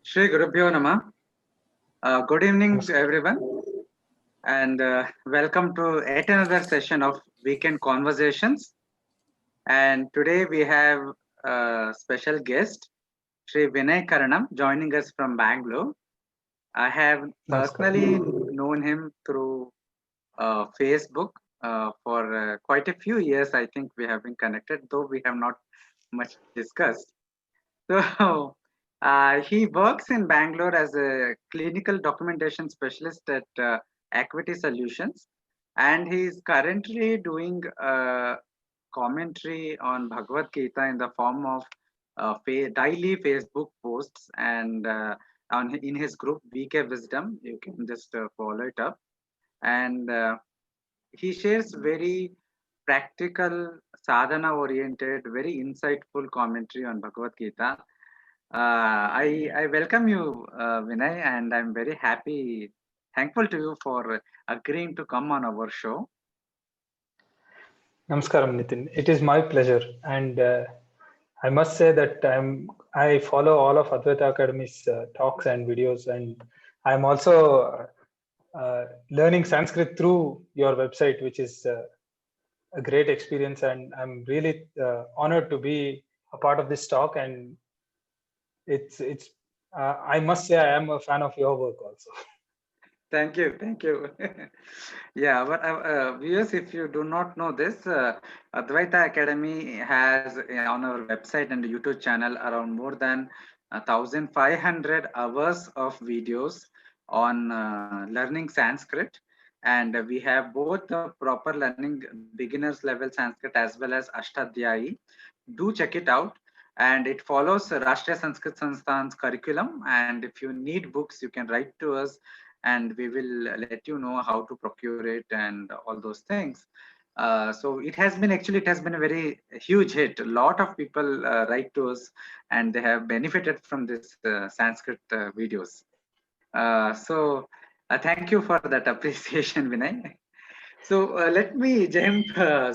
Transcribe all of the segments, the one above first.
Shri Gurubhyo Namah. Good evening, everyone, and welcome to yet another session of Weekend Conversations. And today we have a special guest, Shri Vinay Karanam, joining us from Bangalore. I have personally Namaskaram. known him through Facebook for quite a few years. I think we have been connected, though we have not much discussed. So he works in Bangalore as a clinical documentation specialist at Equity Solutions, and he is currently doing commentary on Bhagavad Gita in the form of daily Facebook posts and in his group VK Wisdom. You can just follow it up, and he shares very practical, sadhana oriented, very insightful commentary on Bhagavad Gita. I welcome you, Vinay, and I'm very happy, thankful to you for agreeing to come on our show. Namaskaram, Nitin. It is my pleasure, and I must say that I follow all of Advaita Academy's talks and videos, and I'm also learning Sanskrit through your website, which is a great experience, and I'm really honored to be a part of this talk. And it's I must say I am a fan of your work also. Thank you, thank you. Yeah, but viewers, if you do not know this, Advaita Academy has on our website and YouTube channel around more than 1,500 hours of videos on learning Sanskrit, and we have both the proper learning beginners level Sanskrit as well as Ashtadhyayi. Do check it out. And it follows Rashtriya Sanskrit Sansthan's curriculum. And if you need books, you can write to us and we will let you know how to procure it and all those things. So it has been a very huge hit. A lot of people write to us and they have benefited from this Sanskrit videos. Thank you for that appreciation, Vinay. So let me jump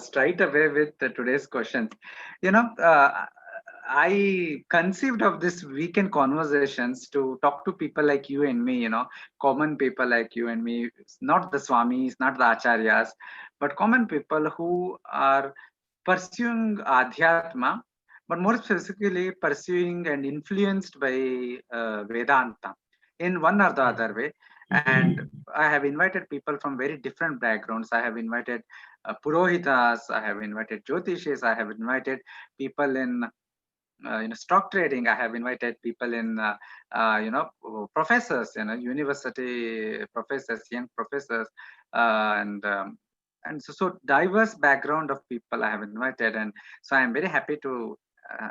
straight away with today's questions. You know, I conceived of this weekend conversations to talk to people like you and me, common people like you and me, not the Swamis, not the Acharyas, but common people who are pursuing Adhyatma, but more specifically pursuing and influenced by Vedanta in one or the other way. And I have invited people from very different backgrounds. I have invited Purohitas, I have invited Jyotishis, I have invited people in stock trading. I have invited people in professors, university professors, young professors, and so diverse background of people I have invited, and so I'm very happy to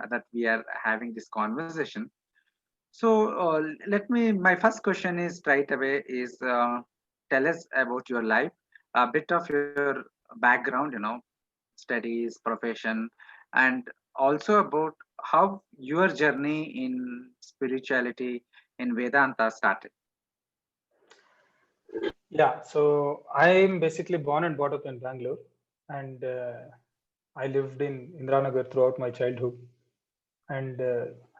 that we are having this conversation. So let me. My first question is right away is tell us about your life, a bit of your background, studies, profession, and also about how your journey in spirituality in Vedanta started. Yeah, so I'm basically born and brought up in Bangalore, and I lived in Indranagar throughout my childhood, and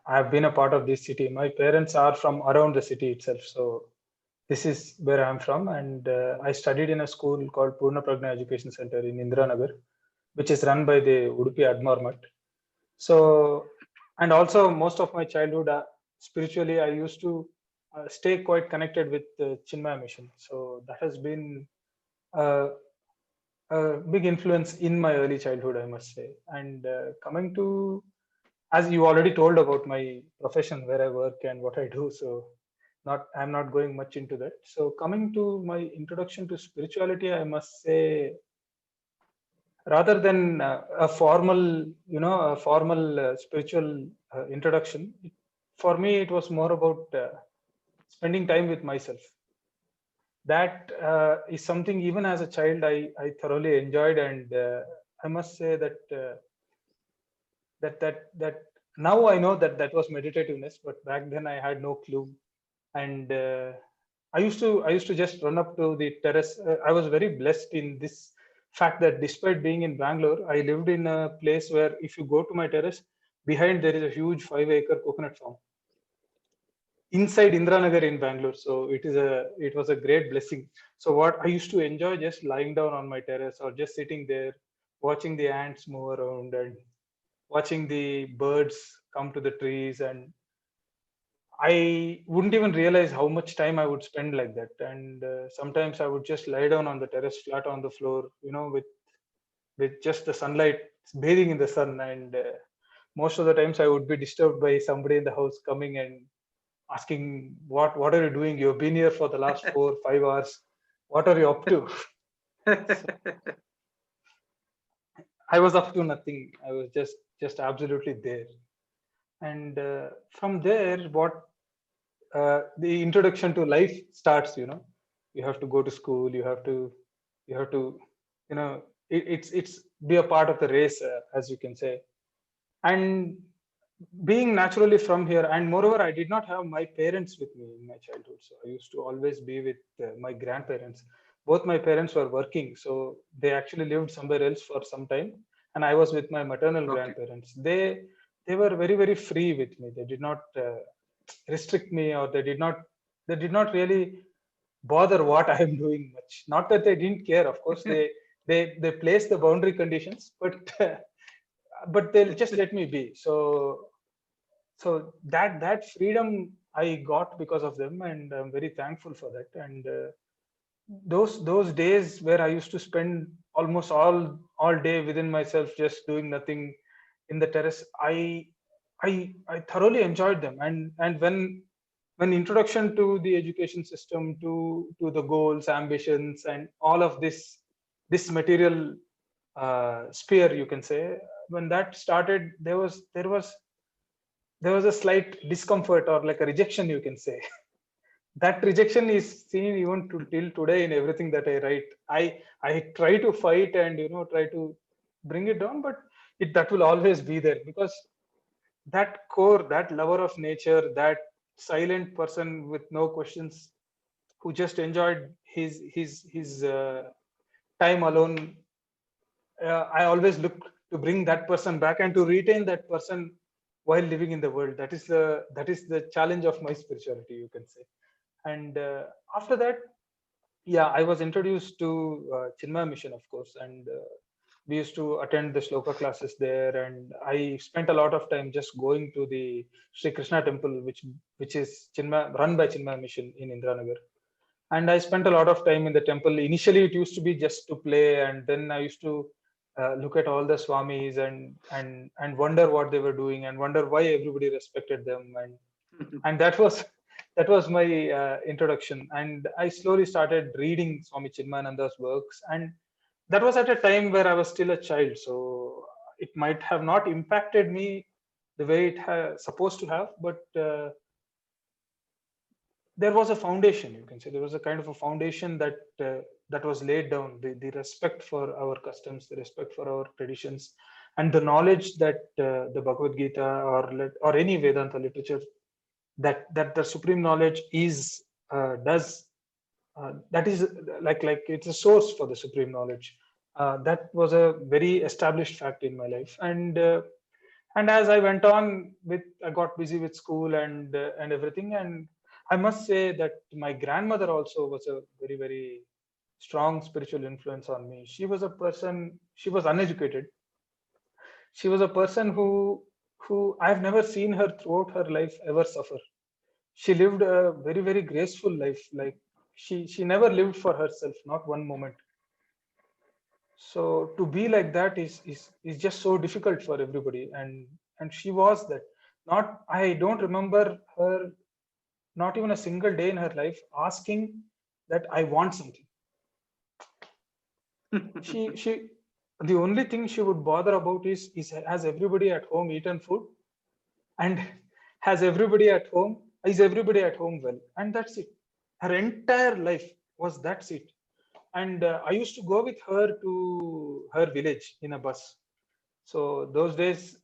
I've been a part of this city. My parents are from around the city itself, so this is where I'm from, and I studied in a school called Purna Pragna Education Center in Indranagar, which is run by the Udupi Admarmat. So, and also most of my childhood, spiritually, I used to stay quite connected with the Chinmaya mission. So that has been a, a big influence in my early childhood, I must say. And coming to, as you already told about my profession, where I work and what I do, so I'm not going much into that. So coming to my introduction to spirituality, I must say, rather than a formal spiritual introduction, for me it was more about spending time with myself. That is something even as a child I thoroughly enjoyed, and I must say that that now I know that that was meditativeness, but back then I had no clue. And I used to just run up to the terrace. I was very blessed in this fact that despite being in Bangalore, I lived in a place where if you go to my terrace, behind there is a huge 5-acre coconut farm. inside Indranagar in Bangalore. So it was a great blessing. So what I used to enjoy just lying down on my terrace or just sitting there, watching the ants move around and watching the birds come to the trees, and I wouldn't even realize how much time I would spend like that. And sometimes I would just lie down on the terrace, flat on the floor, with just the sunlight bathing in the sun. And most of the times I would be disturbed by somebody in the house coming and asking, what are you doing? You've been here for the last 4 5 hours. What are you up to? I was up to nothing. I was just absolutely there. And from there, what the introduction to life starts. You have to go to school. You have to it's be a part of the race, as you can say. And being naturally from here, and moreover, I did not have my parents with me in my childhood, so I used to always be with my grandparents. Both my parents were working, so they actually lived somewhere else for some time, and I was with my maternal Okay. grandparents. They were very, very free with me. They did not restrict me, or they did not really bother what I am doing much. Not that they didn't care, of course. They placed the boundary conditions, but but they'll just let me be. So that freedom I got because of them, and I'm very thankful for that. And those days where I used to spend almost all day within myself, just doing nothing in the terrace, I thoroughly enjoyed them. And when introduction to the education system, to the goals, ambitions, and all of this material sphere, you can say, when that started, there was a slight discomfort, or like a rejection, you can say. That rejection is seen even till today in everything that I write. I try to fight and try to bring it down, but that will always be there, because that core, that lover of nature, that silent person with no questions, who just enjoyed his time alone, I always look to bring that person back and to retain that person while living in the world. That is the challenge of my spirituality, you can say. And after that, yeah, I was introduced to Chinmaya Mission, of course, and we used to attend the sloka classes there. And I spent a lot of time just going to the Sri Krishna temple, which is run by Chinmaya Mission in Indranagar. And I spent a lot of time in the temple. Initially, it used to be just to play, and then I used to look at all the swamis and wonder what they were doing, and wonder why everybody respected them. And that was my introduction. And I slowly started reading Swami Chinmayananda's works, and that was at a time where I was still a child, so it might have not impacted me the way it supposed to have, but there was a foundation, you can say. There was a kind of a foundation that was laid down, the respect for our customs, the respect for our traditions, and the knowledge that the Bhagavad Gita, or any Vedanta literature, that the supreme knowledge is does that is like it's a source for the supreme knowledge. That was a very established fact in my life. And as I went on I got busy with school and everything. And I must say that my grandmother also was a very, very strong spiritual influence on me. She was uneducated. She was a person who I've never seen her throughout her life ever suffer. She lived a very, very graceful life. Like, she never lived for herself, not one moment. So to be like that is just so difficult for everybody. And she was that. Not I don't remember her, not even a single day in her life, asking that I want something. She the only thing she would bother about is has everybody at home eaten food, and is everybody at home well, and that's it. Her entire life was that's it. And I used to go with her to her village in a bus. So those days,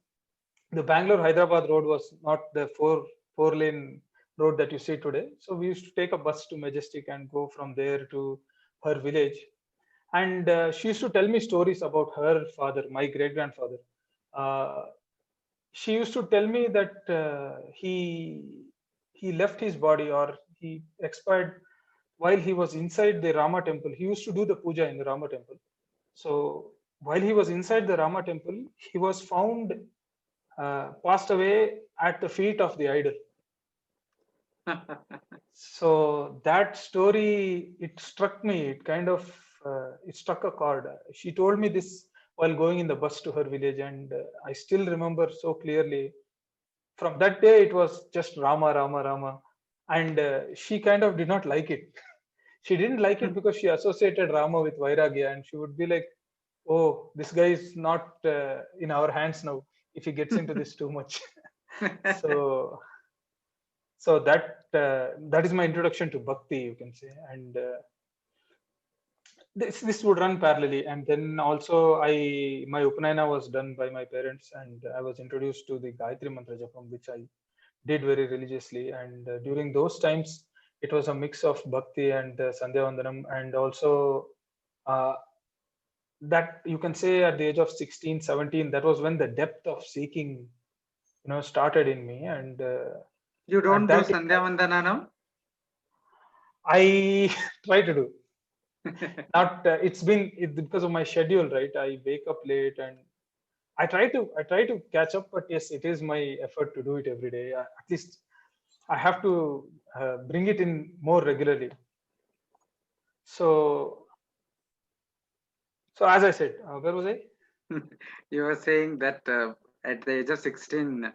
the Bangalore Hyderabad road was not the four lane road that you see today. So we used to take a bus to Majestic and go from there to her village. And she used to tell me stories about her father, my great grandfather. Uh, she used to tell me that he left his body, or he expired while he was inside the Rama temple. He used to do the puja in the Rama temple. So while he was inside the Rama temple, he was found passed away at the feet of the idol. So that story, it struck me. It kind of it struck a chord. She told me this while going in the bus to her village, and I still remember so clearly. From that day, it was just Rama, Rama, Rama, and she kind of did not like it. She didn't like it because she associated Rama with Vairagya, and she would be like, "Oh, this guy is not in our hands now. If he gets into this too much." So so that is my introduction to bhakti, you can say. And this would run parallelly. And then also my upanayana was done by my parents, and I was introduced to the Gayatri Mantra Japam, which I did very religiously. And during those times, it was a mix of bhakti and Sandhya Vandanam. And also uh, that, you can say, at the age of 16, 17, that was when the depth of seeking started in me. And You don't do that Sandhya Vandana now? I try to do. Not it's been because of my schedule, right? I wake up late, and I try to catch up, but yes, it is my effort to do it every day. At least I have to bring it in more regularly. So as I said, where was I? You were saying that at the age of 16,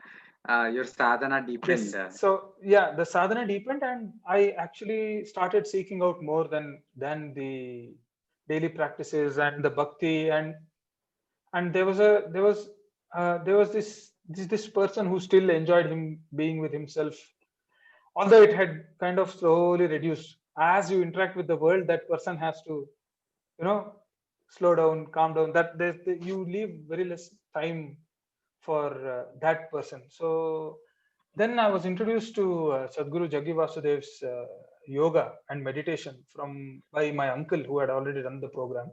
your sadhana deepened. Yes. So yeah, the sadhana deepened, and I actually started seeking out more than the daily practices and the bhakti. And there was this person who still enjoyed him being with himself, although it had kind of slowly reduced. As you interact with the world, that person has to slow down, calm down. That you leave very less time for that person. So then I was introduced to Sadhguru Jaggi Vasudev's yoga and meditation by my uncle, who had already run the program.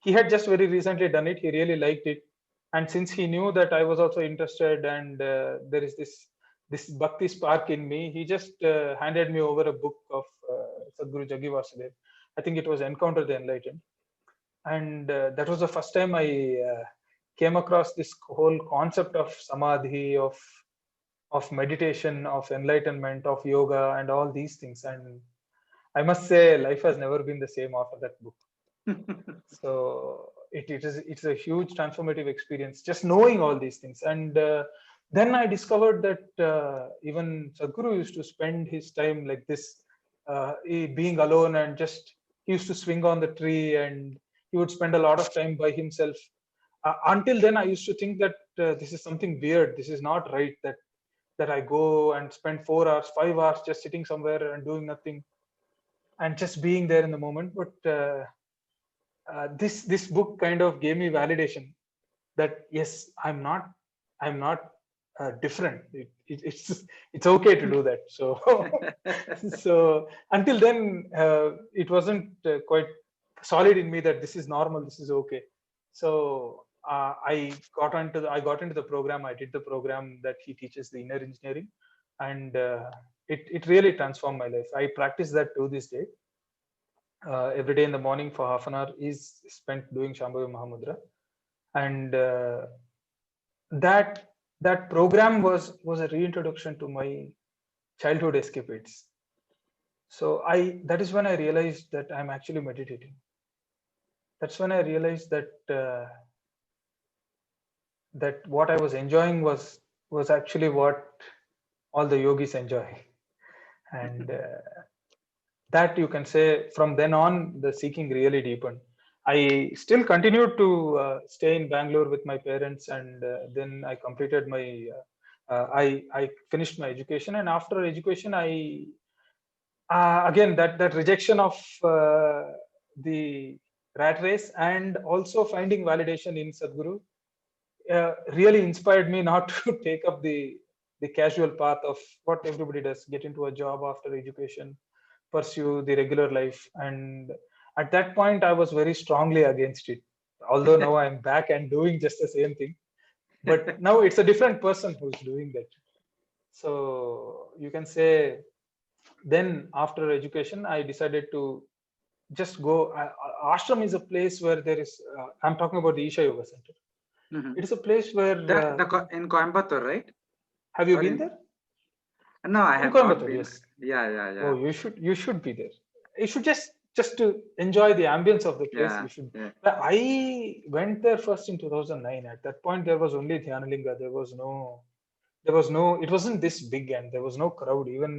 He had just very recently done it. He really liked it, and since he knew that I was also interested, and there is this bhakti spark in me, he just handed me over a book of Sadhguru Jaggi Vasudev. I think it was Encounter the Enlightened, and that was the first time I came across this whole concept of samadhi, of meditation, of enlightenment, of yoga, and all these things. And I must say, life has never been the same after that book. So it's a huge transformative experience, just knowing all these things. And then I discovered that even Sadhguru used to spend his time like this, being alone, and just he used to swing on the tree, and he would spend a lot of time by himself. Until then, I used to think that this is something weird. This is not right. That I go and spend 4 hours, 5 hours just sitting somewhere and doing nothing, and just being there in the moment. But this book kind of gave me validation that yes, I'm not different. It's okay to do that. So so until then, it wasn't quite solid in me that this is normal, this is okay. So I got into the program. I did the program that he teaches, the inner engineering, and it really transformed my life. I practice that to this day. Every day in the morning for half an hour is spent doing Shambhavi Mahamudra, and that program was a reintroduction to my childhood escapades. So that is when I realized that I'm actually meditating. That's when I realized that that what I was enjoying was actually what all the yogis enjoy. And that, you can say, from then on, the seeking really deepened. I still continued to stay in Bangalore with my parents, and then I completed my I finished my education. And after education, I again, that rejection of the rat race, and also finding validation in Sadhguru, really inspired me not to take up the casual path of what everybody does, get into a job after education, pursue the regular life. And at that point, I was very strongly against it, although now I'm back and doing just the same thing. But now it's a different person who's doing that. So you can say, then after education, I decided to just go. Ashram is a place where there is, I'm talking about the Isha Yoga Center. Mhm. It is a place where, In Coimbatore, right? have you Or been in, there? no, I In have not Coimbatore, been. yes. Yeah, yeah, Oh, yeah, you should be there. You should just to enjoy the ambience of the place. yeah, You should. yeah. I went there first in 2009. At that point, there was only Dhyanalinga. There was no. It wasn't this big, and there was no crowd. Even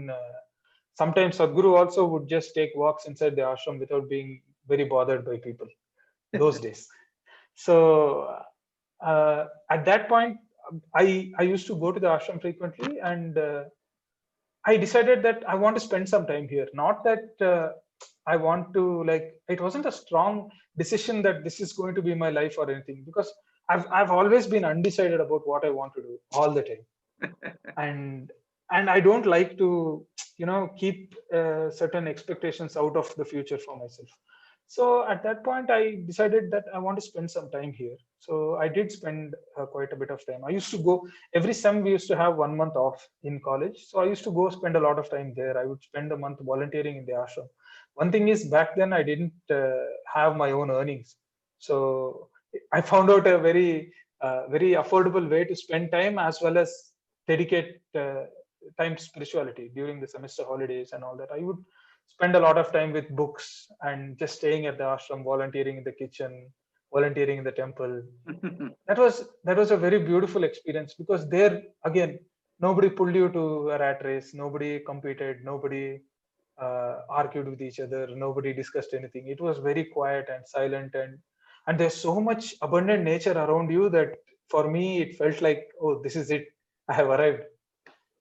sometimes Sadhguru also would just take walks inside the ashram without being very bothered by people. Those days. So at that point, I used to go to the ashram frequently, and I decided that I want to spend some time here. Not that I want to, like, it wasn't a strong decision that this is going to be my life or anything, because I've always been undecided about what I want to do all the time. And I don't like to, keep certain expectations out of the future for myself. So at that point, I decided that I want to spend some time here. So I did spend quite a bit of time. I used to go every sem. We used to have 1 month off in college, so I used to go spend a lot of time there. I would spend a month volunteering in the ashram. One thing is, back then I didn't have my own earnings, so I found out a very affordable way to spend time, as well as dedicate time to spirituality during the semester holidays and all that. I would spend a lot of time with books and just staying at the ashram, volunteering in the kitchen, volunteering in the temple. That was a very beautiful experience, because there again, nobody pulled you to a rat race, nobody competed, nobody argued with each other, nobody discussed anything. It was very quiet and silent, and there's so much abundant nature around you that for me it felt like, oh, this is it, I have arrived.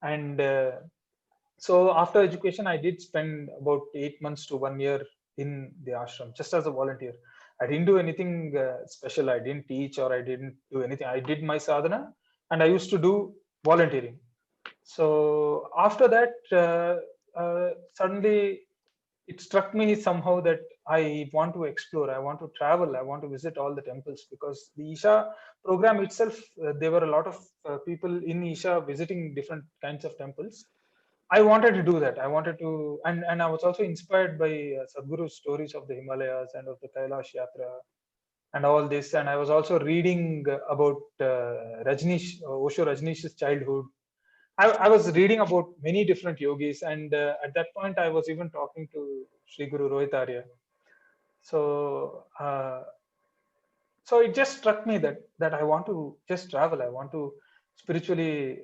And so after education, I did spend about 8 months to 1 year in the ashram just as a volunteer. I didn't do anything special. I didn't teach or I didn't do anything. I did my sadhana, and I used to do volunteering. So after that, suddenly it struck me somehow that I want to explore, I want to travel, I want to visit all the temples, because the Isha program itself, there were a lot of people in Isha visiting different kinds of temples. I wanted to do that. I wanted to, and I was also inspired by Sadhguru's stories of the Himalayas and of the Kailash Yatra and all this. And I was also reading about Osho Rajneesh's childhood. I was reading about many different yogis, and at that point, I was even talking to Sri Guru Rohit Arya. So, so it just struck me that I want to just travel. I want to spiritually.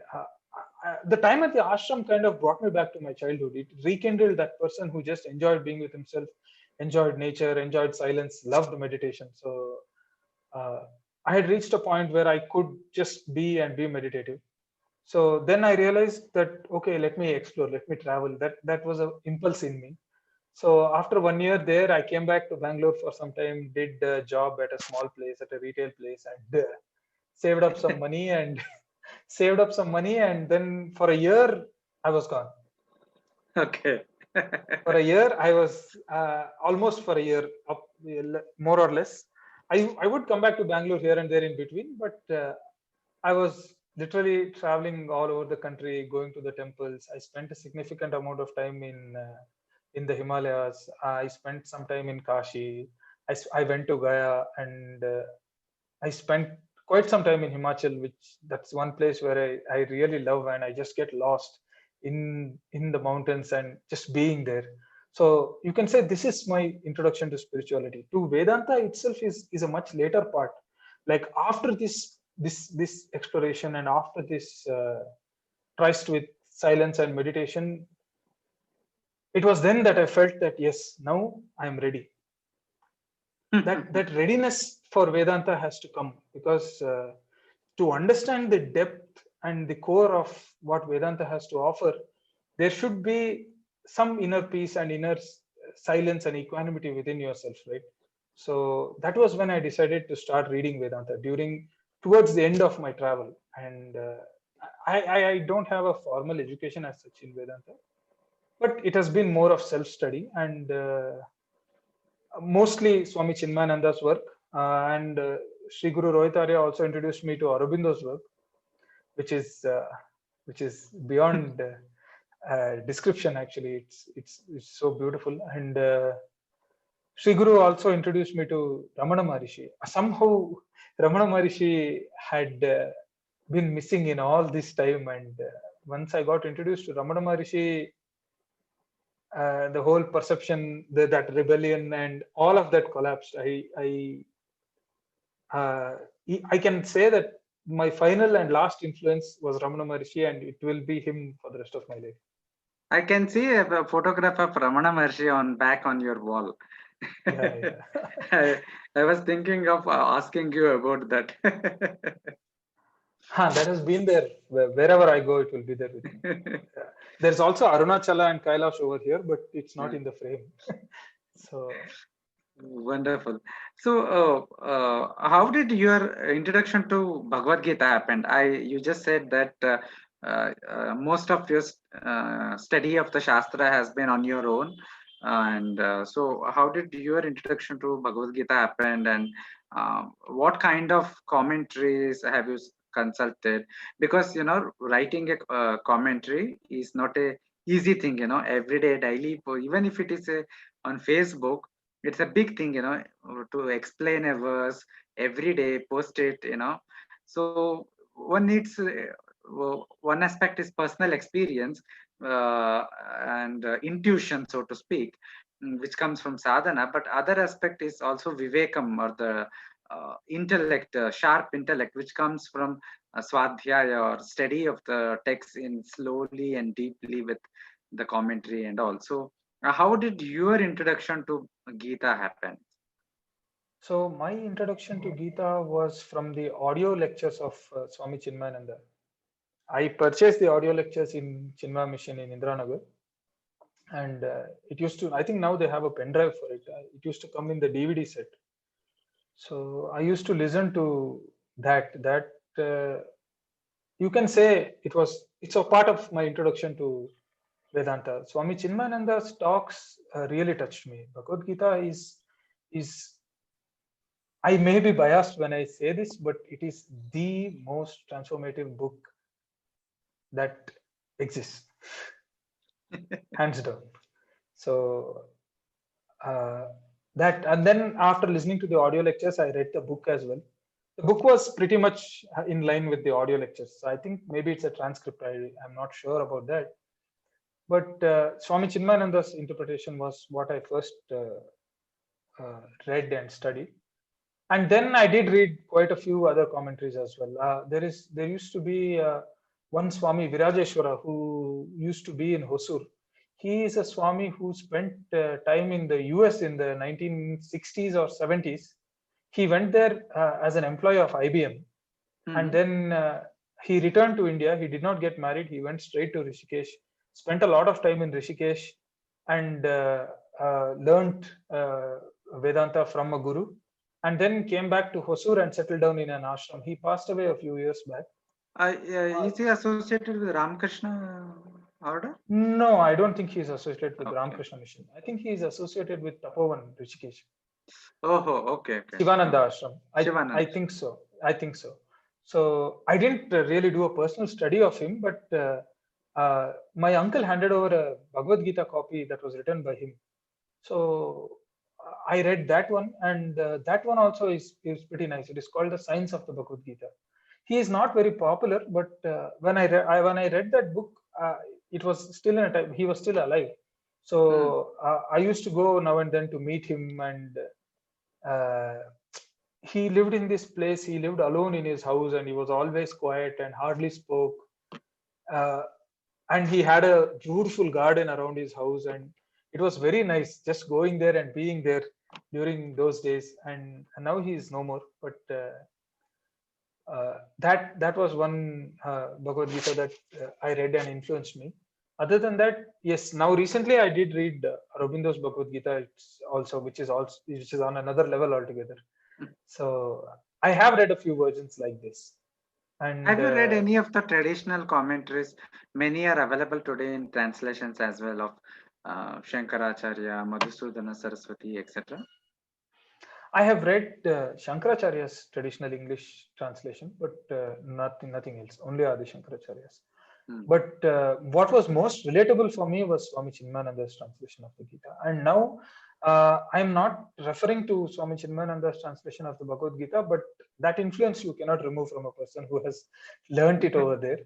The time at the ashram kind of brought me back to my childhood. It rekindled that person who just enjoyed being with himself, enjoyed nature, enjoyed silence, loved meditation. So uh, I had reached a point where I could just be and be meditative. So then I realized that, okay, let me explore, let me travel. That was an impulse in me. So after 1 year there, I came back to Bangalore for some time, did a job at a small place, at a retail place, and saved up some money and saved up some money. And then for a year, I was gone. Okay. For a year, I was almost for a year, up more or less. I would come back to Bangalore here and there in between, but I was literally traveling all over the country, going to the temples. I spent a significant amount of time in the Himalayas. I spent some time in Kashi. I went to Gaya, and I spent quite some time in Himachal, which that's one place where I really love, and I just get lost in the mountains and just being there. So you can say this is my introduction to spirituality. To Vedanta itself is a much later part. Like after this exploration and after this tryst with silence and meditation, it was then that I felt that yes, now I am ready. That readiness for Vedanta has to come, because to understand the depth and the core of what Vedanta has to offer, there should be some inner peace and inner silence and equanimity within yourself, right? So that was when I decided to start reading Vedanta towards the end of my travel. And I don't have a formal education as such in Vedanta, but it has been more of self-study, and mostly Swami Chinmayananda's work, and Sri Guru Rohit Arya also introduced me to Aurobindo's work, which is which is beyond description. Actually, it's so beautiful. And Sri Guru also introduced me to Ramana Maharishi. Somehow, Ramana Maharishi had been missing in all this time, and once I got introduced to Ramana Maharishi, the whole perception, that rebellion, and all of that collapsed. Uh, I can say that my final and last influence was Ramana Maharishi, and it will be him for the rest of my life. I can see a photograph of Ramana Maharshi on back on your wall. Yeah. I was thinking of asking you about that. That has been there. Wherever I go, it will be there with me. There's also Arunachala and Kailash over here, but it's not in the frame. So wonderful. So, how did your introduction to Bhagavad Gita happen? You just said that most of your study of the Shastra has been on your own, and so how did your introduction to Bhagavad Gita happen, and what kind of commentaries have you consulted? Because writing a commentary is not a easy thing. Every day, daily, even if it is on Facebook, it's a big thing, to explain a verse every day, post it, so one needs one aspect is personal experience, and intuition, so to speak, which comes from sadhana, but other aspect is also vivekam, or the intellect, sharp intellect, which comes from swadhyaya, or study of the text in slowly and deeply with the commentary and all. So how did your introduction to Gita happen? So my introduction to Gita was from the audio lectures of Swami Chinmayananda. I purchased the audio lectures in Chinmaya Mission in Indiranagar, and it used to. I think now they have a pen drive for it. It used to come in the DVD set. So I used to listen to that. You can say it's a part of my introduction to Vedanta. Swami Chinmayananda's talks really touched me. Bhagavad Gita is I may be biased when I say this, but it is the most transformative book that exists, hands down. So and then after listening to the audio lectures, I read the book as well. The book was pretty much in line with the audio lectures. So I think maybe it's a transcript. I'm not sure about that. But Swami Chinmayananda's interpretation was what I first read and studied. And then I did read quite a few other commentaries as well. There used to be one Swami Virajeshwara who used to be in Hosur. He is a Swami who spent time in the US in the 1960s or 70s. He went there as an employee of IBM, and then he returned to India. He did not get married. He went straight to Rishikesh, spent a lot of time in Rishikesh, and learned Vedanta from a guru, and then came back to Hosur and settled down in an ashram. He passed away a few years back. Is he associated with Ramakrishna order? No, I don't think he's associated with Ramakrishna Mission. I think he's associated with Tapovan, Rishikesh. Oh, okay. Shivananda Ashram. I think so. So I didn't really do a personal study of him, but my uncle handed over a Bhagavad Gita copy that was written by him. So I read that one, and that one also is pretty nice. It is called The Science of the Bhagavad Gita. He is not very popular, but when I read that book, it was still in a time he was still alive. So I used to go now and then to meet him, and he lived in this place. He lived alone in his house, and he was always quiet and hardly spoke. And he had a beautiful garden around his house, and it was very nice just going there and being there during those days. And now he is no more, but that was one Bhagavad Gita that I read and influenced me. Other than that, yes, now recently I did read Aurobindo's Bhagavad Gita, which is on another level altogether. So I have read a few versions like this. And have you read any of the traditional commentaries? Many are available today in translations as well, of Shankaracharya, Madhusudana Saraswati, etc. I have read Shankaracharya's traditional English translation, but nothing else. Only Adi Shankaracharya's. But what was most relatable for me was Swami Chinmayananda's translation of the Gita. And now I'm not referring to Swami Chinmayananda's translation of the Bhagavad Gita, but that influence you cannot remove from a person who has learned it over there.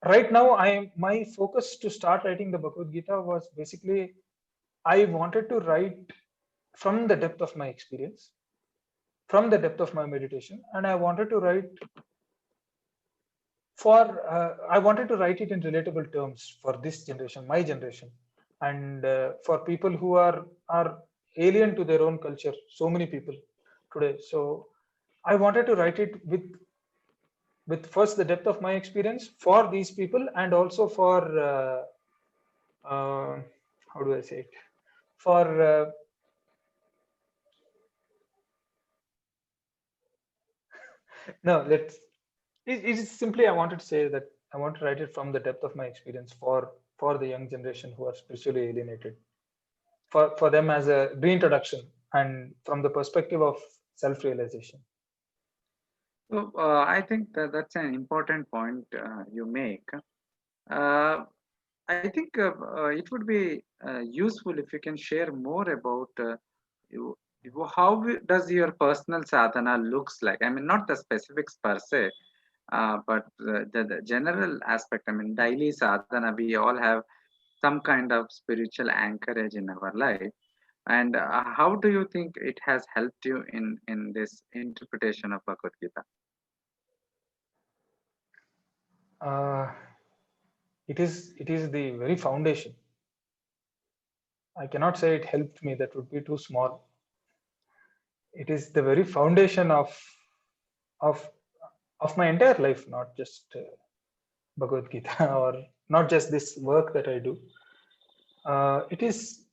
Right now, my focus to start writing the Bhagavad Gita was basically I wanted to write from the depth of my experience, from the depth of my meditation, and I wanted to write I wanted to write it in relatable terms for this generation, my generation, and for people who are alien to their own culture. So many people today. So I wanted to write it with first the depth of my experience for these people, and also for how do I say it? For no, let's. It is simply I wanted to say that I want to write it from the depth of my experience for the young generation who are spiritually alienated, for them as a reintroduction and from the perspective of self-realization. So I think that's an important point you make. I think it would be useful if you can share more about you, does your personal sadhana looks like? I mean, not the specifics per se, but the general aspect. I mean, daily sadhana, we all have some kind of spiritual anchorage in our life. And how do you think it has helped you in this interpretation of Bhagavad Gita? It is the very foundation. I cannot say it helped me. That would be too small. It is the very foundation of my entire life, not just Bhagavad Gita or not just this work that I do. It is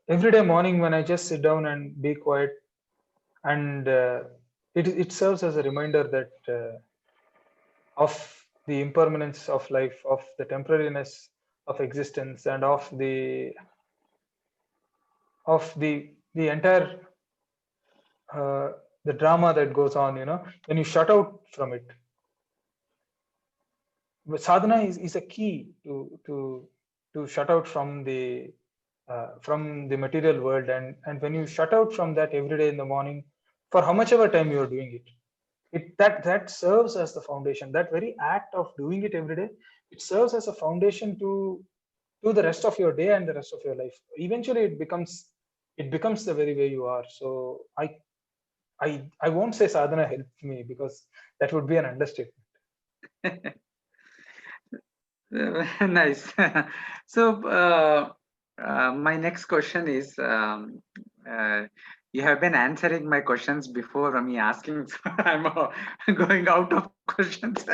every day morning when I just sit down and be quiet, and it serves as a reminder that of the impermanence of life, of the temporariness of existence, and of the entire the drama that goes on. When you shut out from it, sadhana is a key to shut out from the material world, and when you shut out from that every day in the morning, for how much ever time you are doing it, that serves as the foundation. That very act of doing it every day, it serves as a foundation to the rest of your day and the rest of your life. Eventually it becomes the very way you are. So I won't say sadhana helped me, because that would be an understatement. Nice. So my next question is, you have been answering my questions before me asking, so I'm going out of questions.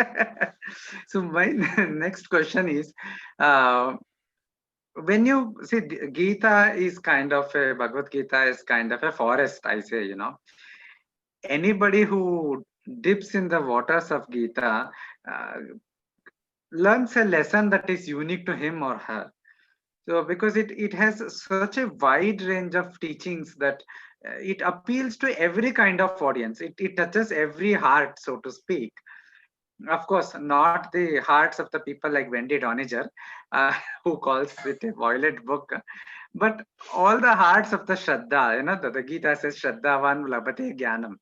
So my next question is, when you see Gita is kind of a Bhagavad Gita is kind of a forest, I say, anybody who dips in the waters of Gita learns a lesson that is unique to him or her. So because it has such a wide range of teachings that it appeals to every kind of audience. It touches every heart, so to speak. Of course, not the hearts of the people like Wendy Doniger, who calls it a violent book, but all the hearts of the Shraddha. The Gita says Shraddhavan labhate jnanam.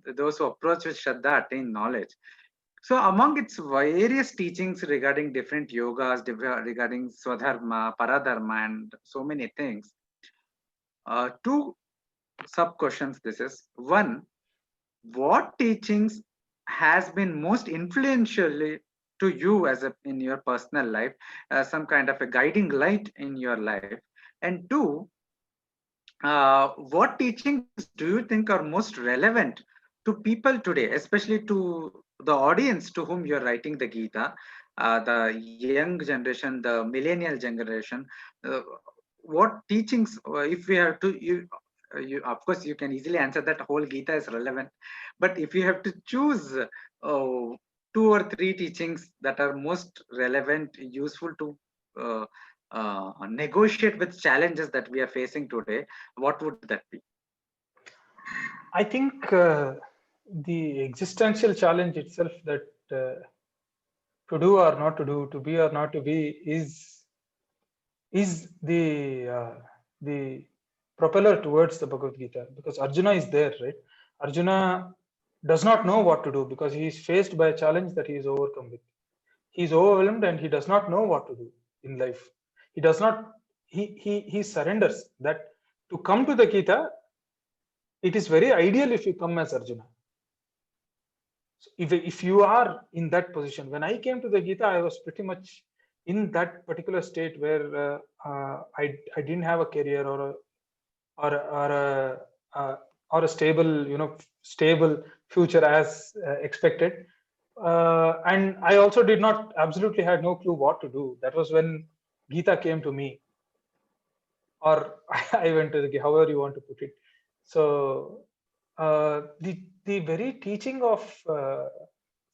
Those who approach with Shraddha attain knowledge. So among its various teachings regarding different yogas, regarding Swadharma, Paradharma, and so many things, two sub questions this is. One, what teachings has been most influential to you in your personal life, some kind of a guiding light in your life? And two, what teachings do you think are most relevant to people today, especially to the audience to whom you're writing the Gita, the young generation, the millennial generation? What teachings, if we have to, of course, you can easily answer that whole Gita is relevant, but if you have to choose two or three teachings that are most relevant, useful to negotiate with challenges that we are facing today, what would that be? I think the existential challenge itself, that to do or not to do, to be or not to be, is the propeller towards the Bhagavad Gita, because Arjuna is there, right? Arjuna does not know what to do because he is faced by a challenge that he is overcome with. He is overwhelmed and he does not know what to do in life. He does not. He surrenders that to come to the Gita. It is very ideal if you come as Arjuna. So if you are in that position, when I came to the Gita, I was pretty much in that particular state where I didn't have a career or a stable, stable future as expected, and I also did not absolutely had no clue what to do. That was when Gita came to me, or I went to the, however you want to put it. So the very teaching of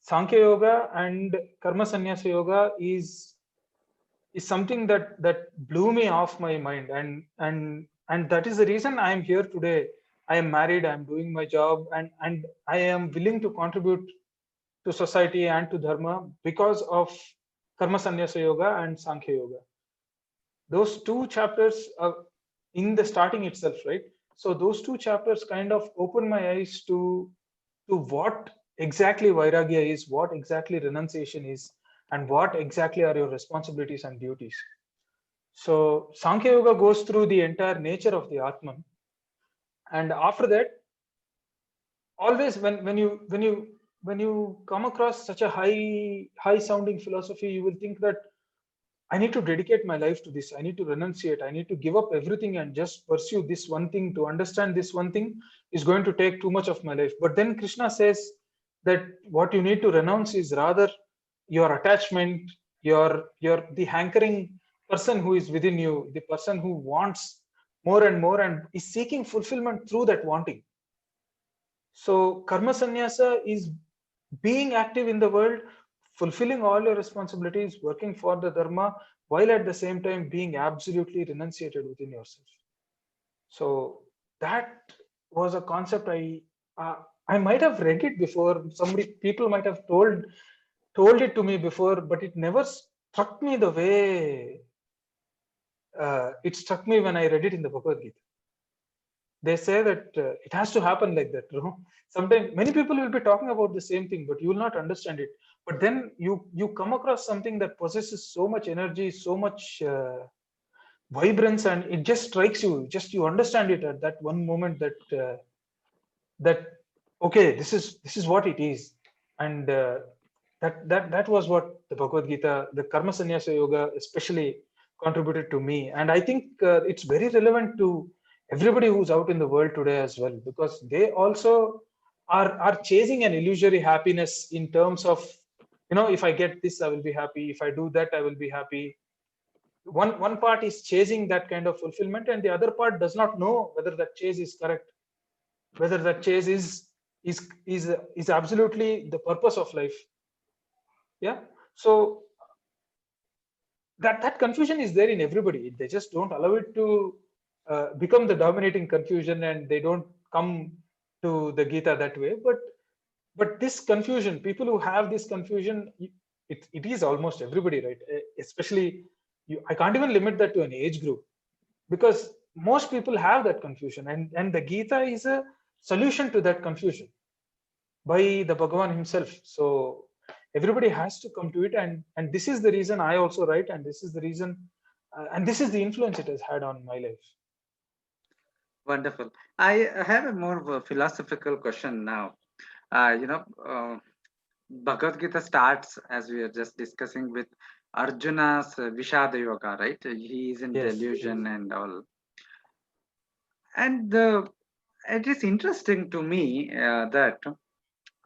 Sankhya Yoga and Karma Sannyasa Yoga is something that blew me off my mind, and that is the reason I am here today. I am married, I am doing my job, and I am willing to contribute to society and to dharma because of Karma Sannyasa Yoga and Sankhya Yoga. Those two chapters in the starting itself, right? So those two chapters kind of opened my eyes to what exactly vairagya is, what exactly renunciation is, and what exactly are your responsibilities and duties. So Sankhya Yoga goes through the entire nature of the Atman, and after that, always when you come across such a high sounding philosophy, you will think that I need to dedicate my life to this. I need to renunciate. I need to give up everything and just pursue this one thing. To understand this one thing is going to take too much of my life. But then Krishna says that what you need to renounce is rather your attachment, your the hankering person who is within you, the person who wants more and is seeking fulfillment through that wanting. So karma sannyasa is being active in the world, fulfilling all your responsibilities, working for the dharma, while at the same time being absolutely renunciated within yourself. So that was a concept I might have read it before. People might have told it to me before, but it never struck me the way it struck me when I read it in the Bhagavad Gita. They say that it has to happen like that. Sometimes many people will be talking about the same thing, but you will not understand it. But then you come across something that possesses so much energy, so much vibrance, and it just strikes you. Just you understand it at that one moment that okay, this is what it is, and that was what the Bhagavad Gita, the Karma Sannyasa Yoga, especially contributed to me. And I think it's very relevant to everybody who's out in the world today as well, because they also are chasing an illusory happiness in terms of, if I get this, I will be happy. If I do that, I will be happy. One part is chasing that kind of fulfillment, and the other part does not know whether that chase is correct, whether that chase is absolutely the purpose of life. Yeah. So that confusion is there in everybody. They just don't allow it to become the dominating confusion, and they don't come to the Gita that way. But this confusion, people who have this confusion, it is almost everybody, right? Especially I can't even limit that to an age group, because most people have that confusion, and the Gita is a solution to that confusion by the Bhagavan himself. So everybody has to come to it, and this is the reason I also write, and this is the reason and this is the influence it has had on my life. Wonderful. I have a more of a philosophical question now. Bhagavad Gita starts, as we are just discussing, with Arjuna's Vishada Yoga, right? He is in Yes. delusion and all. And it is interesting to me that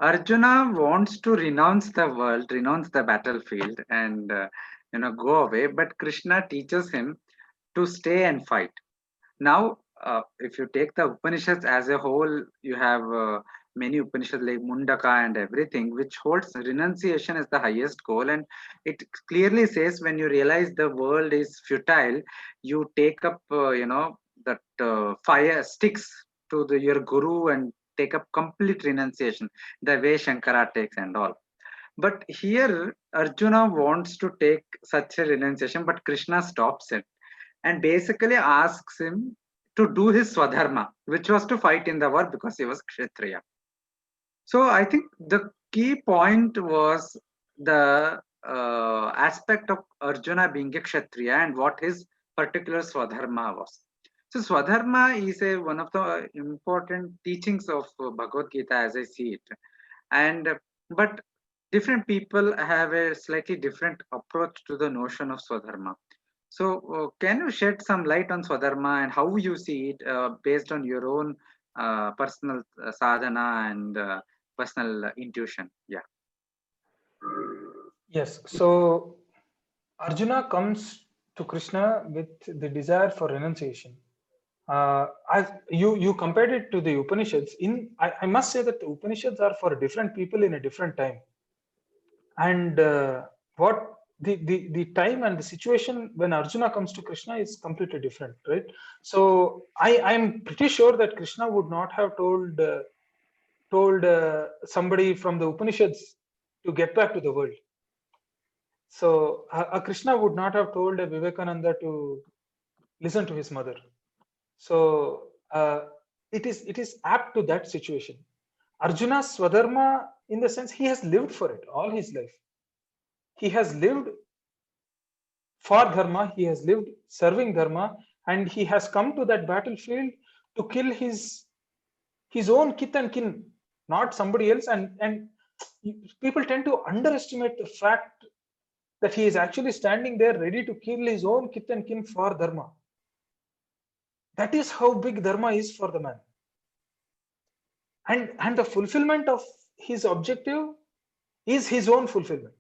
Arjuna wants to renounce the world, renounce the battlefield, and go away. But Krishna teaches him to stay and fight. Now, if you take the Upanishads as a whole, you have many Upanishads like Mundaka and everything, which holds renunciation as the highest goal. And it clearly says when you realize the world is futile, you take up, that fire sticks to your guru and take up complete renunciation, the way Shankara takes and all. But here Arjuna wants to take such a renunciation, but Krishna stops it and basically asks him to do his swadharma, which was to fight in the war because he was Kshatriya. So I think the key point was the aspect of Arjuna being a Kshatriya and what his particular Swadharma was. So Swadharma is one of the important teachings of Bhagavad Gita as I see it. And but different people have a slightly different approach to the notion of Swadharma. So can you shed some light on Swadharma and how you see it based on your own personal sadhana and personal intuition? Yeah. Yes. So Arjuna comes to Krishna with the desire for renunciation. As you compared it to the Upanishads, I must say that the Upanishads are for different people in a different time, and what the time and the situation when Arjuna comes to Krishna is completely different, right? So I'm pretty sure that Krishna would not have told somebody from the Upanishads to get back to the world. So Krishna would not have told a Vivekananda to listen to his mother. So it is apt to that situation. Arjuna's Swadharma, in the sense he has lived for it all his life. He has lived for Dharma, he has lived serving Dharma, and he has come to that battlefield to kill his own kith and kin, not somebody else. And people tend to underestimate the fact that he is actually standing there ready to kill his own kith and kin for Dharma. That is how big Dharma is for the man. And the fulfillment of his objective is his own fulfillment.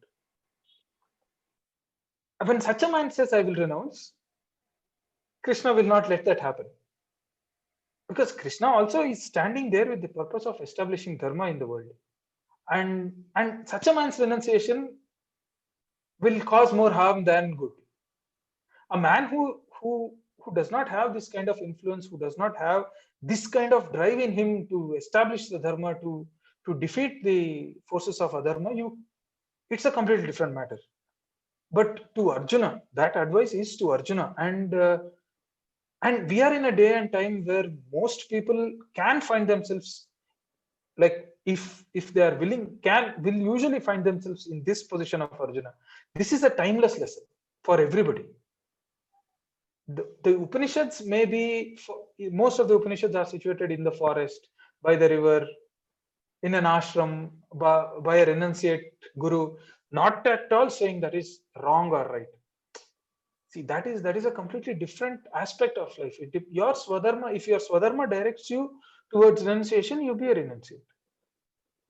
When such a man says, I will renounce, Krishna will not let that happen. Because Krishna also is standing there with the purpose of establishing Dharma in the world. And such a man's renunciation will cause more harm than good. A man who does not have this kind of influence, who does not have this kind of drive in him to establish the Dharma, to defeat the forces of adharma, it's a completely different matter. But to Arjuna, that advice is to Arjuna. And we are in a day and time where most people can find themselves, like if they are willing, will usually find themselves in this position of Arjuna. This is a timeless lesson for everybody. The Upanishads may be, most of the Upanishads are situated in the forest, by the river, in an ashram, by a renunciate guru, not at all saying that is wrong or right. See, that is a completely different aspect of life. Your Swadharma, if your Swadharma directs you towards renunciation, you be a renunciate.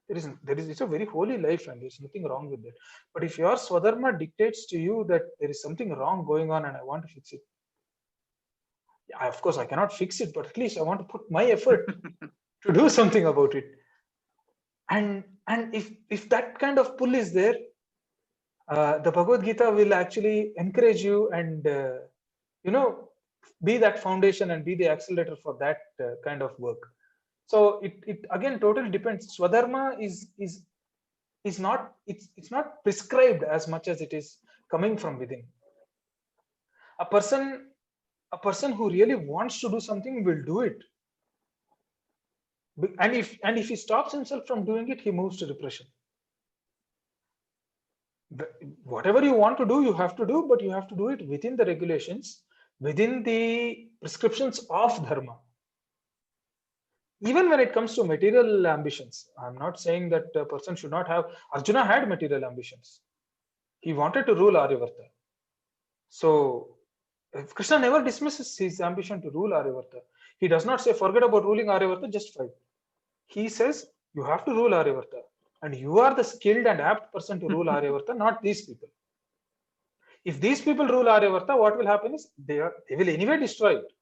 It's a very holy life and there's nothing wrong with that. But if your Swadharma dictates to you that there is something wrong going on and I want to fix it, of course I cannot fix it, but at least I want to put my effort to do something about it. And if that kind of pull is there, the Bhagavad Gita will actually encourage you and be that foundation and be the accelerator for that kind of work. So it again totally depends. Swadharma is not, it's not prescribed as much as it is coming from within. A person who really wants to do something will do it. And if he stops himself from doing it, he moves to depression. Whatever you want to do, you have to do, but you have to do it within the regulations, within the prescriptions of Dharma. Even when it comes to material ambitions, I'm not saying that a person should not have. Arjuna had material ambitions. He wanted to rule Aryavarta. So Krishna never dismisses his ambition to rule Aryavarta. He does not say, forget about ruling Aryavarta, just fight. He says, you have to rule Aryavarta. And you are the skilled and apt person to rule Aryavarta, not these people. If these people rule Aryavarta, what will happen is they will anyway destroy it.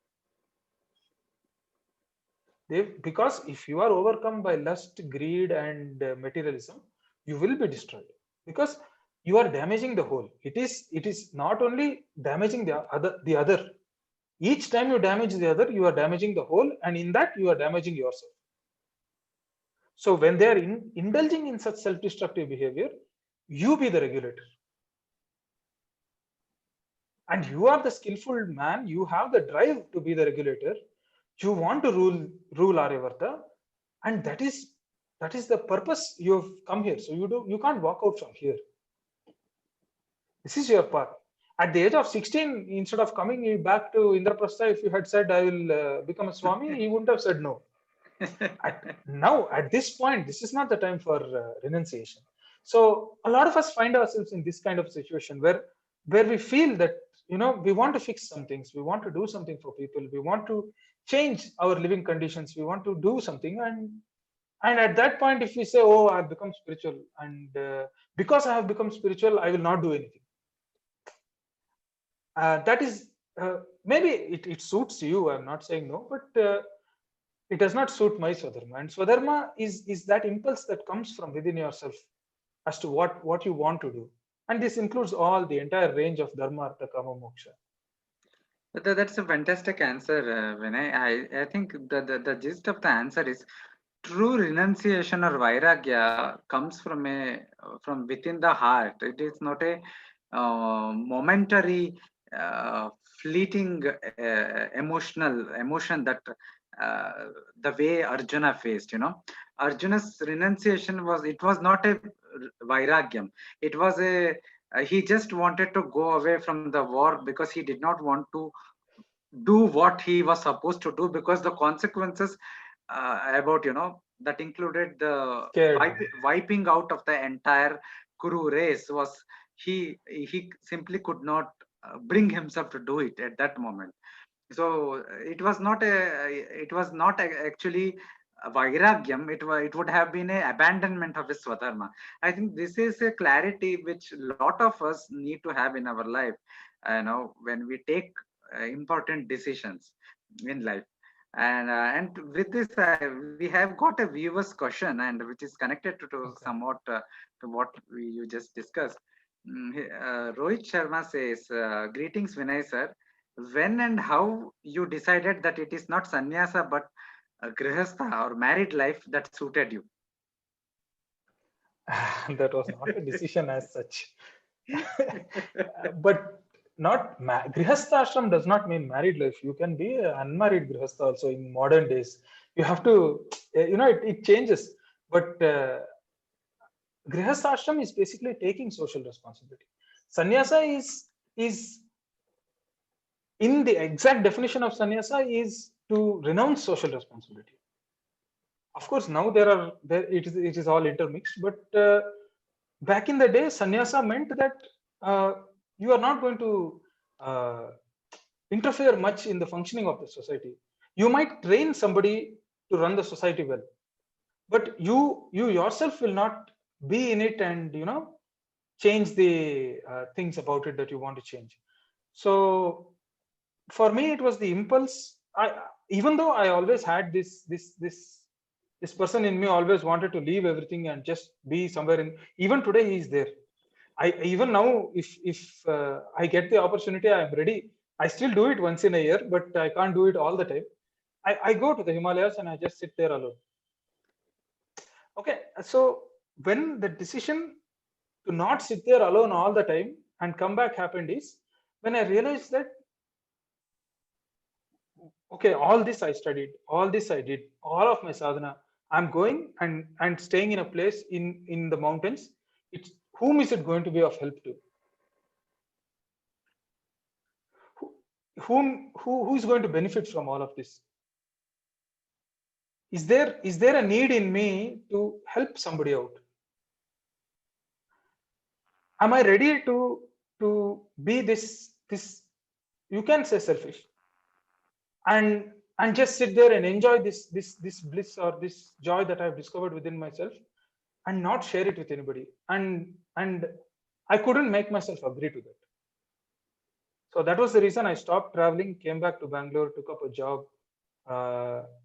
Because if you are overcome by lust, greed, and materialism, you will be destroyed. Because you are damaging the whole. It is not only damaging the other. Each time you damage the other, you are damaging the whole, and in that you are damaging yourself. So when they are indulging in such self-destructive behavior, you be the regulator. And you are the skillful man, you have the drive to be the regulator. You want to rule Aryavarta, and that is the purpose you've come here. So you can't walk out from here. This is your path. At the age of 16, instead of coming back to Indraprastha, if you had said, I will become a Swami, he wouldn't have said no. Now, at this point, this is not the time for renunciation. So a lot of us find ourselves in this kind of situation where we feel that, we want to fix some things, we want to do something for people, we want to change our living conditions, we want to do something, and at that point, if we say, oh, I've become spiritual, and because I have become spiritual, I will not do anything. That is, maybe it suits you, I'm not saying no, but it does not suit my Swadharma. And Swadharma is that impulse that comes from within yourself as to what you want to do. And this includes the entire range of Dharma, Artha, Kama, Moksha. That's a fantastic answer, Vinay. I think the gist of the answer is true renunciation or vairagya comes from within the heart. It is not a momentary, fleeting emotion that the way Arjuna faced. Arjuna's renunciation was not a vairagyam. It was he just wanted to go away from the war because he did not want to do what he was supposed to do, because the consequences about that included the wiping out of the entire Kuru race was he simply could not bring himself to do it at that moment. So it was not actually a vairagyam. It would have been a abandonment of his swadharma. I think this is a clarity which a lot of us need to have in our life, when we take important decisions in life. And with this, we have got a viewer's question, and which is connected to somewhat to what you just discussed. Rohit Sharma says, "Greetings, Vinay sir. When and how you decided that it is not sannyasa but grihastha or married life that suited you?" That was not a decision as such. But not grihastha ashram does not mean married life. You can be an unmarried grihastha also in modern days. You have to, it changes. But grihastha ashram is basically taking social responsibility. Sannyasa is in the exact definition of sannyasa is to renounce social responsibility. Of course, now it is all intermixed, but back in the day, sannyasa meant that you are not going to interfere much in the functioning of the society. You might train somebody to run the society well, but you yourself will not be in it and change the things about it that you want to change. So for me, it was the impulse. Even though I always had this person in me always wanted to leave everything and just be somewhere in. Even today, he is there. Even now, if I get the opportunity, I am ready. I still do it once in a year, but I can't do it all the time. I go to the Himalayas and I just sit there alone. Okay, so when the decision to not sit there alone all the time and come back happened is when I realized that, okay, all this I studied, all this I did, all of my sadhana, I'm going and staying in a place in the mountains. It's whom is it going to be of help to? Who is going to benefit from all of this? Is there a need in me to help somebody out? Am I ready to be this you can say selfish and just sit there and enjoy this bliss or this joy that I've discovered within myself and not share it with anybody? And I couldn't make myself agree to that. So that was the reason I stopped traveling, came back to Bangalore, took up a job,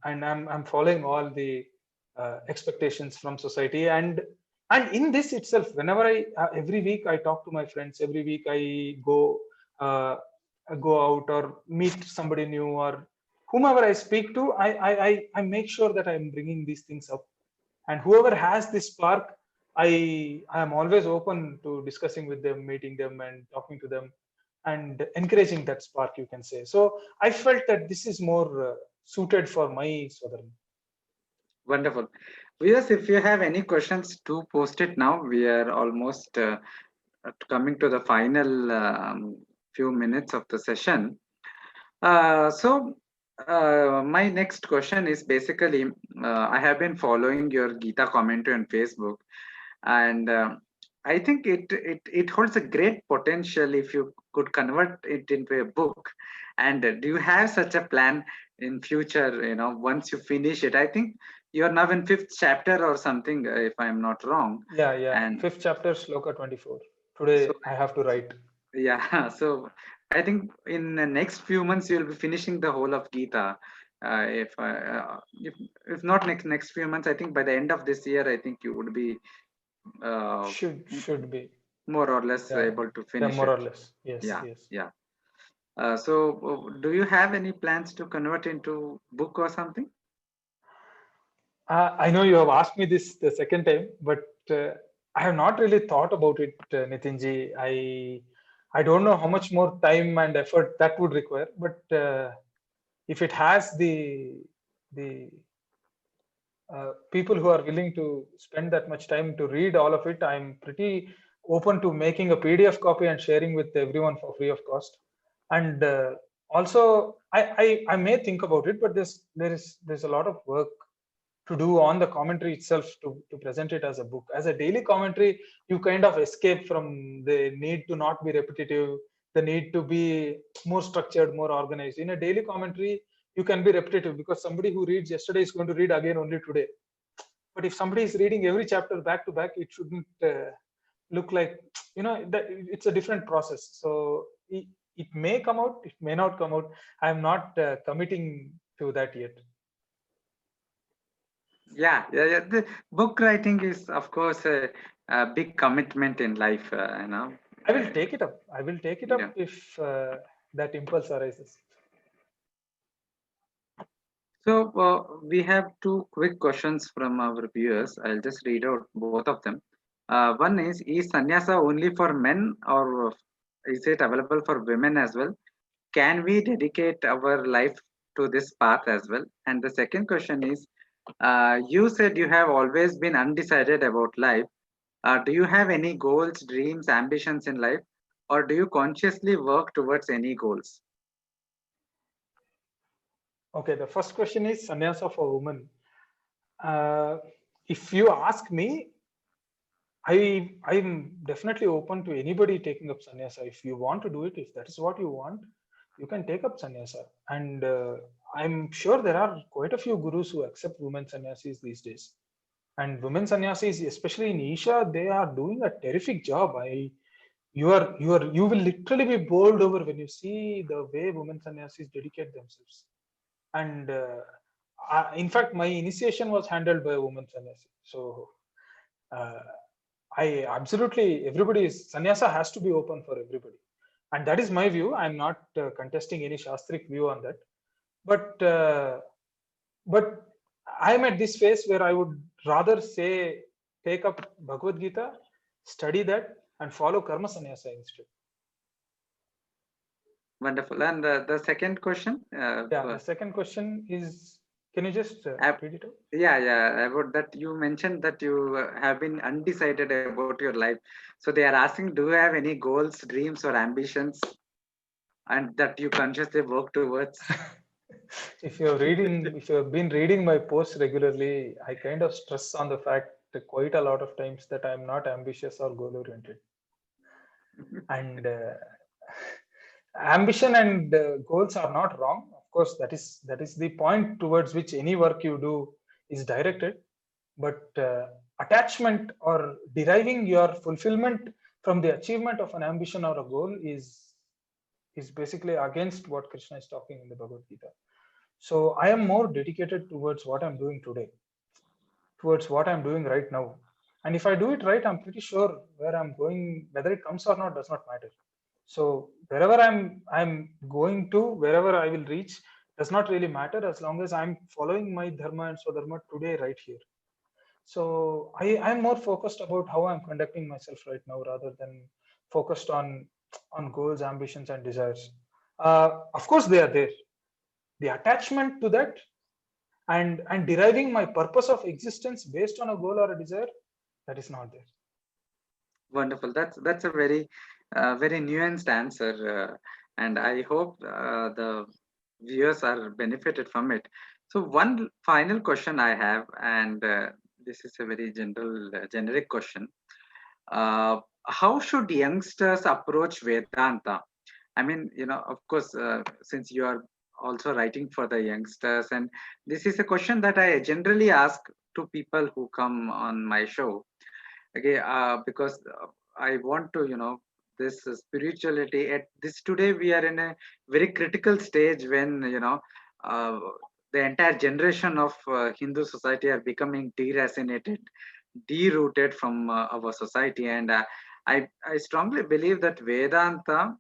and I'm following all the expectations from society. And in this itself, whenever every week I talk to my friends, every week I go out or meet somebody new or whomever I speak to, I make sure that I'm bringing these things up. And whoever has this spark, I am always open to discussing with them, meeting them, and talking to them, and encouraging that spark, you can say. So I felt that this is more suited for my Swadharma. Wonderful. Viewers, if you have any questions, do post it now. We are almost coming to the final few minutes of the session. My next question is basically, I have been following your Gita commentary on Facebook, and I think it holds a great potential if you could convert it into a book. And do you have such a plan in future? You know, once you finish it, I think you are now in fifth chapter or something, if I am not wrong. Yeah. And Fifth chapter, Shloka 24. so Today I have to write. yeah, so I think in the next few months you'll be finishing the whole of Gita. If not next few months, I think by the end of this year, I think you would be uh, Should be. more or less Yeah. able to Yeah, finish more it. or less. Yes, Yeah, yes. yeah. Do you have any plans to convert into book or something? I know you have asked me this the second time, but I have not really thought about it, Nitinji. I don't know how much more time and effort that would require, but if it has the people who are willing to spend that much time to read all of it, I'm pretty open to making a PDF copy and sharing with everyone for free of cost. And also, I may think about it, but there's a lot of work to do on the commentary itself to present it as a book. As a daily commentary, you kind of escape from the need to not be repetitive, the need to be more structured, more organized. In a daily commentary, you can be repetitive because somebody who reads yesterday is going to read again only today. But if somebody is reading every chapter back to back, it shouldn't look like, that it's a different process. So it may come out, it may not come out. I'm not committing to that yet. Yeah. The book writing is, of course, a big commitment in life. I will take it up. I will take it up Yeah. if that impulse arises. So we have two quick questions from our viewers. I'll just read out both of them. One is sannyasa only for men or is it available for women as well? Can we dedicate our life to this path as well? And the second question is, you said you have always been undecided about life. Do you have any goals, dreams, ambitions in life, or do you consciously work towards any goals? Okay, the first question is sannyasa for women. If you ask me, I'm definitely open to anybody taking up sannyasa. If you want to do it, if that is what you want, you can take up sannyasa. And I'm sure there are quite a few gurus who accept women sannyasis these days. And women sannyasis, especially in Isha, they are doing a terrific job. You will literally be bowled over when you see the way women sannyasis dedicate themselves. And in fact, my initiation was handled by a woman sannyasi. So uh, I absolutely, everybody is, sannyasa has to be open for everybody. And that is my view. I'm not contesting any shastric view on that. But I'm at this phase where I would rather say take up Bhagavad Gita, study that, and follow karma sannyasa instead. Wonderful. And the second question? The second question is, can you just read it out? Yeah. About that, you mentioned that you have been undecided about your life. So they are asking, do you have any goals, dreams, or ambitions, and that you consciously work towards? If you've been reading my posts regularly, I kind of stress on the fact that quite a lot of times that I'm not ambitious or goal oriented. And ambition and goals are not wrong. Of course, that is the point towards which any work you do is directed. But attachment or deriving your fulfillment from the achievement of an ambition or a goal is basically against what Krishna is talking in the Bhagavad Gita. So I am more dedicated towards what I'm doing today, towards what I'm doing right now. And if I do it right, I'm pretty sure where I'm going, whether it comes or not, does not matter. So wherever I'm going to, wherever I will reach, does not really matter as long as I'm following my dharma and swadharma today, right here. So I'm more focused about how I'm conducting myself right now rather than focused on goals, ambitions, and desires. Of course, they are there. The attachment to that and deriving my purpose of existence based on a goal or a desire, that is not there. Wonderful. That's a very very nuanced answer, and I hope the viewers are benefited from it. So one final question I have, and this is a very generic question. Uh, how should youngsters approach Vedanta? I mean, of course, since you are also writing for the youngsters, and this is a question that I generally ask to people who come on my show. Okay, because I want to, this spirituality at this today we are in a very critical stage when, uh, the entire generation of Hindu society are becoming deracinated, derooted from our society, and I strongly believe that Vedanta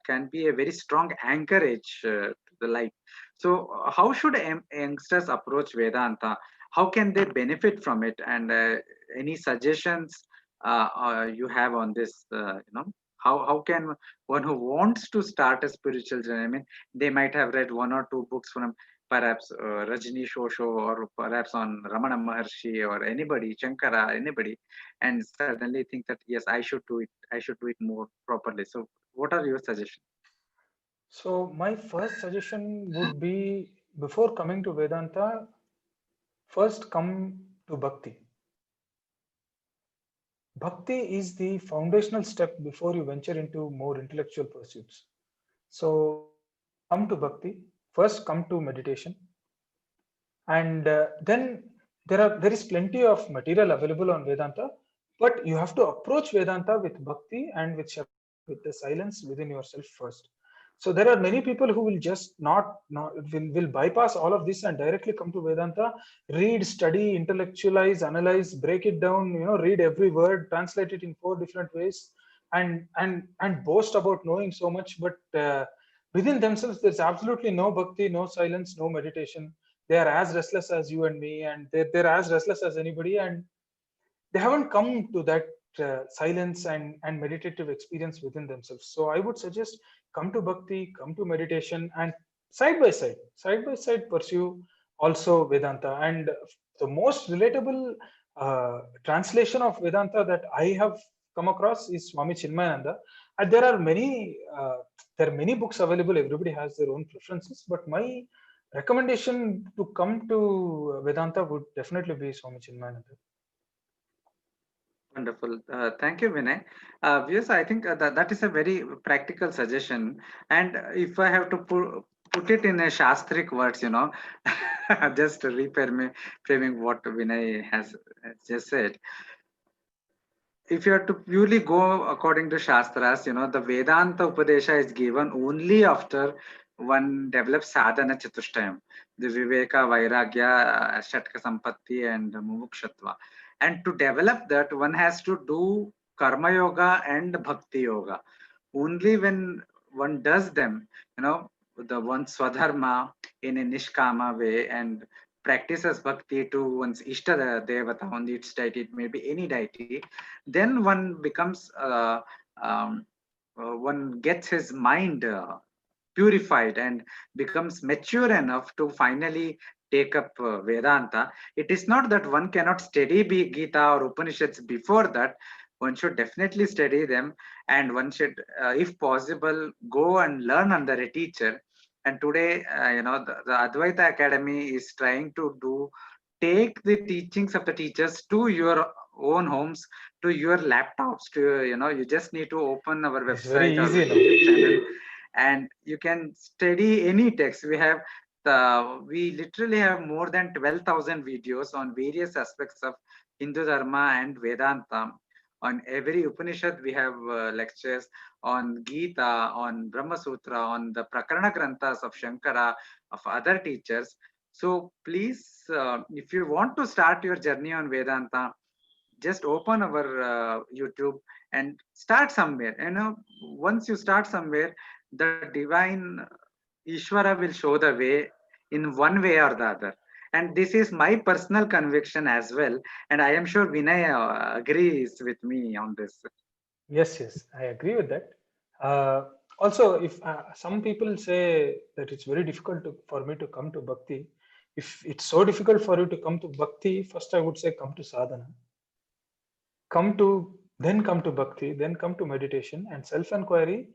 can be a very strong anchorage to the life. So, how should youngsters approach Vedanta? How can they benefit from it? And any suggestions you have on this? How can one who wants to start a spiritual journey? I mean, they might have read one or two books from perhaps Rajneesh Osho or perhaps on Ramana Maharshi or anybody, Shankara, anybody, and suddenly think that yes, I should do it. I should do it more properly. So what are your suggestions? So my first suggestion would be, before coming to Vedanta, first come to Bhakti. Bhakti is the foundational step before you venture into more intellectual pursuits. So come to Bhakti, first come to meditation, and then there is plenty of material available on Vedanta, but you have to approach Vedanta with Bhakti and with the silence within yourself first. So there are many people who will just not will bypass all of this and directly come to Vedanta, read, study, intellectualize, analyze, break it down, read every word, translate it in 4 different ways, and boast about knowing so much, but within themselves there's absolutely no bhakti, no silence, no meditation. They are as restless as you and me, and they're as restless as anybody, and they haven't come to that silence and meditative experience within themselves. So I would suggest, come to bhakti, come to meditation, and side by side pursue also Vedanta. And the most relatable translation of Vedanta that I have come across is Swami Chinmayananda. And there are many books available. Everybody has their own preferences, but my recommendation to come to Vedanta would definitely be Swami Chinmayananda. Wonderful. Thank you, Vinay. Yes, I think that is a very practical suggestion. And if I have to put it in a Shastric words, just reframing what Vinay has just said. If you have to purely go according to Shastras, the Vedanta Upadesha is given only after one develops sadhana chatushtayam, the Viveka, Vairagya, Shatka Sampatti, and Mumukshatva. And to develop that, one has to do Karma Yoga and Bhakti Yoga. Only when one does them, the one Swadharma in a Nishkama way and practices bhakti to one's Ishta Devata on its deity, it may be any deity, then one becomes, um, one gets his mind purified and becomes mature enough to finally take up Vedanta. It is not that one cannot study Gita or Upanishads before that. One should definitely study them, and one should, if possible, go and learn under a teacher. And today, the Advaita Academy is trying to take the teachings of the teachers to your own homes, to your laptops, to, you just need to open our It's very website or easy now. YouTube channel, and you can study any text. We literally have more than 12,000 videos on various aspects of Hindu Dharma and Vedanta. On every Upanishad, we have lectures on Gita, on Brahma Sutra, on the Prakarana Granthas of Shankara, of other teachers. So please, if you want to start your journey on Vedanta, just open our YouTube and start somewhere. Once you start somewhere, the divine Ishvara will show the way in one way or the other. And this is my personal conviction as well. And I am sure Vinay agrees with me on this. Yes, I agree with that. Also, if some people say that it's very difficult for me to come to bhakti, if it's so difficult for you to come to bhakti, first I would say come to sadhana, come to bhakti, then come to meditation, and self-inquiry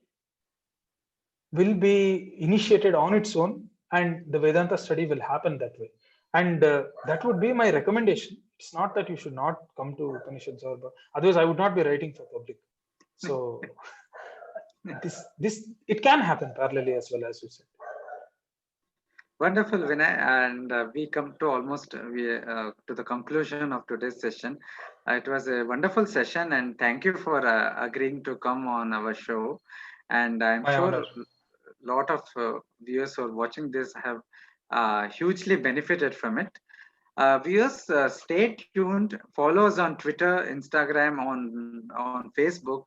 will be initiated on its own, and the Vedanta study will happen that way. And that would be my recommendation. It's not that you should not come to Upanishads or otherwise I would not be writing for public. So this it can happen parallelly as well, as you said. Wonderful, Vinay. And we come to almost to the conclusion of today's session. It was a wonderful session, and thank you for agreeing to come on our show. And I'm My sure honor. a lot of viewers who are watching this have hugely benefited from it. Viewers, stay tuned. Follow us on Twitter, Instagram, on Facebook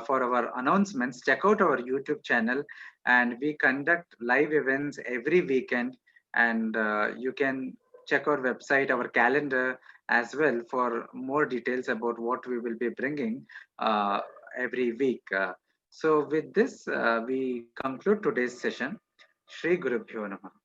for our announcements. Check out our YouTube channel, and we conduct live events every weekend. And you can check our website, our calendar as well for more details about what we will be bringing uh, every week. So with this, we conclude today's session. Shri Guru Bhyo Namaha.